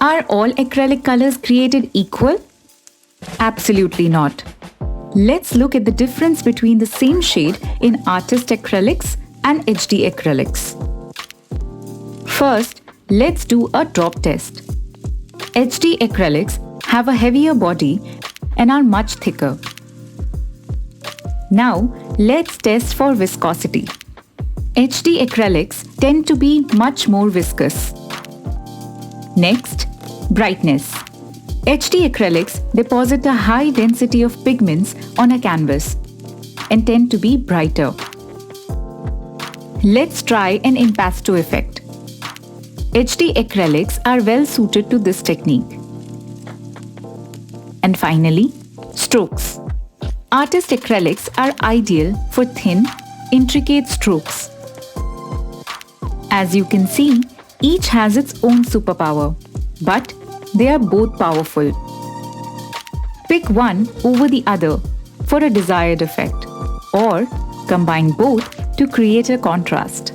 Are all acrylic colors created equal? Absolutely not. Let's look at the difference between the same shade in artist acrylics and HD acrylics. First, let's do a drop test. HD acrylics have a heavier body and are much thicker. Now, let's test for viscosity. HD acrylics tend to be much more viscous. Next, brightness. HD acrylics deposit a high density of pigments on a canvas and tend to be brighter. Let's try an impasto effect. HD acrylics are well suited to this technique. And finally, strokes. Artist acrylics are ideal for thin, intricate strokes. As you can see, each has its own superpower, but they are both powerful. Pick one over the other for a desired effect, or combine both to create a contrast.